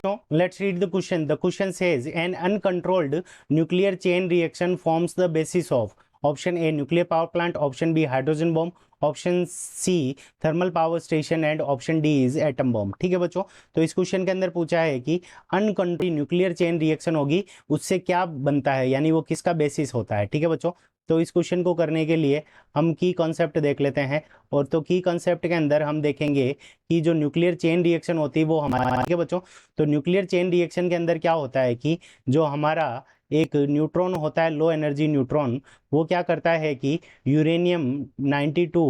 Let's read the question. The question says an uncontrolled nuclear chain reaction forms the basis of option A nuclear power plant, option B hydrogen bomb, option C thermal power station and option D is atom bomb. ठीक है बच्चों, तो इस question के अंदर पूछा है कि अनकंट्रोल्ड न्यूक्लियर चेन रिएक्शन होगी, उससे क्या बनता है, यानी वो किसका बेसिस होता है। ठीक है बच्चों, तो इस क्वेश्चन को करने के लिए हम की कॉन्सेप्ट देख लेते हैं। और तो की कॉन्सेप्ट के अंदर हम देखेंगे कि जो न्यूक्लियर चेन रिएक्शन होती है वो हमारा, ठीक है बच्चों, तो न्यूक्लियर चेन रिएक्शन के अंदर क्या होता है कि जो हमारा एक न्यूट्रॉन होता है, लो एनर्जी न्यूट्रॉन, वो क्या करता है कि यूरेनियम 92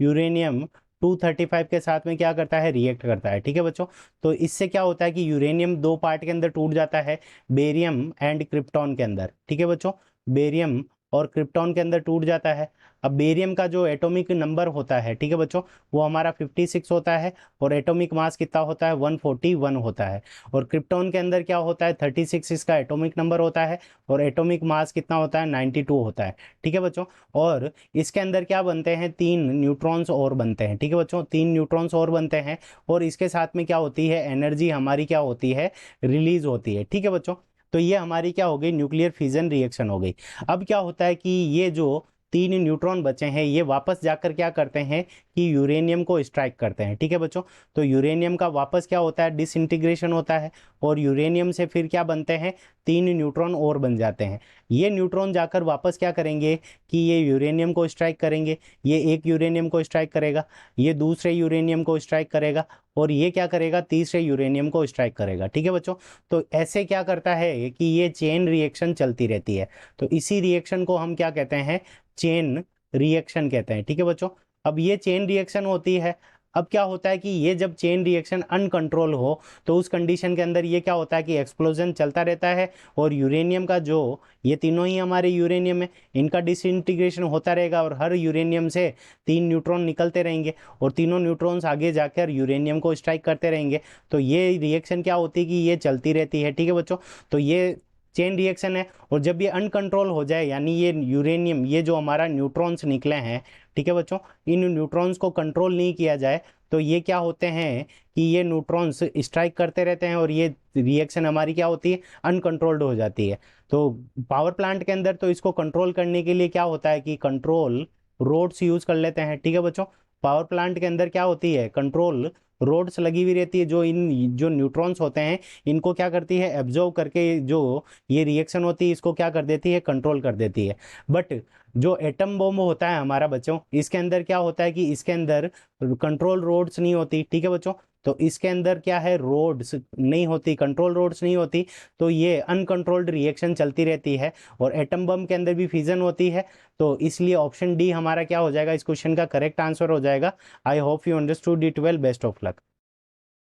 यूरेनियम 235 के साथ में क्या करता है, रिएक्ट करता है। ठीक है बच्चों, तो इससे क्या होता है कि यूरेनियम दो पार्ट के अंदर टूट जाता है, बेरियम एंड क्रिप्टॉन के अंदर। ठीक है बच्चों, बेरियम और क्रिप्टॉन के अंदर टूट जाता है। अब बेरियम का जो एटॉमिक नंबर होता है, ठीक है बच्चों, वो हमारा 56 होता है और एटॉमिक मास कितना होता है, 141 होता है। और क्रिप्टॉन के अंदर क्या होता है, 36 इसका एटॉमिक नंबर होता है और एटॉमिक मास कितना होता है, 92 होता है। ठीक है बच्चों, और इसके अंदर क्या बनते हैं, 3 न्यूट्रॉन्स और बनते हैं। ठीक है बच्चों, 3 न्यूट्रॉन्स और बनते हैं और इसके साथ में क्या होती है, एनर्जी हमारी क्या होती है, रिलीज होती है। ठीक है बच्चों, तो ये हमारी क्या हो गई, न्यूक्लियर फिजन रिएक्शन हो गई। अब क्या होता है कि ये जो 3 न्यूट्रॉन बचे हैं ये वापस जाकर क्या करते हैं कि यूरेनियम को स्ट्राइक करते हैं। ठीक है बच्चों, तो यूरेनियम का वापस क्या होता है, डिसइंटीग्रेशन होता है और यूरेनियम से फिर क्या बनते हैं, 3 न्यूट्रॉन और बन जाते हैं। ये न्यूट्रॉन जाकर वापस क्या करेंगे कि ये यूरेनियम को स्ट्राइक करेंगे, ये एक यूरेनियम को स्ट्राइक करेगा, ये दूसरे यूरेनियम को स्ट्राइक करेगा और ये क्या करेगा, तीसरे यूरेनियम को स्ट्राइक करेगा। ठीक है बच्चों, तो ऐसे क्या करता है कि ये चेन रिएक्शन चलती रहती है। तो इसी रिएक्शन को हम क्या कहते हैं, चेन रिएक्शन कहते हैं। ठीक है बच्चों, अब ये चेन रिएक्शन होती है। अब क्या होता है कि ये जब चेन रिएक्शन अनकंट्रोल हो तो उस कंडीशन के अंदर ये क्या होता है कि एक्सप्लोजन चलता रहता है और यूरेनियम का जो, ये तीनों ही हमारे यूरेनियम है, इनका डिसइंटीग्रेशन होता रहेगा और हर यूरेनियम से 3 न्यूट्रॉन निकलते रहेंगे और तीनों न्यूट्रॉन्स आगे जाकर यूरेनियम को स्ट्राइक करते रहेंगे। तो ये रिएक्शन क्या होती है कि ये चलती रहती है। ठीक है बच्चों, तो ये चेन रिएक्शन है। और जब ये अनकंट्रोल हो जाए, यानी ये यूरेनियम, ये जो हमारा न्यूट्रॉन्स निकले हैं, ठीक है बच्चों, इन न्यूट्रॉन्स को कंट्रोल नहीं किया जाए तो ये क्या होते हैं कि ये न्यूट्रॉन्स स्ट्राइक करते रहते हैं और ये रिएक्शन हमारी क्या होती है, अनकंट्रोल्ड हो जाती है। तो पावर प्लांट के अंदर तो इसको कंट्रोल करने के लिए क्या होता है कि कंट्रोल रोड्स यूज कर लेते हैं। ठीक है बच्चों, पावर प्लांट के अंदर क्या होती है, कंट्रोल रोड्स लगी हुई रहती है, जो इन जो न्यूट्रॉन्स होते हैं इनको क्या करती है, एब्जॉर्व करके जो ये रिएक्शन होती है इसको क्या कर देती है, कंट्रोल कर देती है। बट जो एटम बॉम्ब होता है हमारा बच्चों, इसके अंदर क्या होता है कि इसके अंदर कंट्रोल रोड्स नहीं होती। ठीक है बच्चों, तो इसके अंदर क्या है, रोड्स नहीं होती, कंट्रोल रोड्स नहीं होती, तो ये अनकंट्रोल्ड रिएक्शन चलती रहती है और एटम बम के अंदर भी फिजन होती है। तो इसलिए ऑप्शन डी हमारा क्या हो जाएगा, इस क्वेश्चन का करेक्ट आंसर हो जाएगा। I hope you understood it well, best of luck.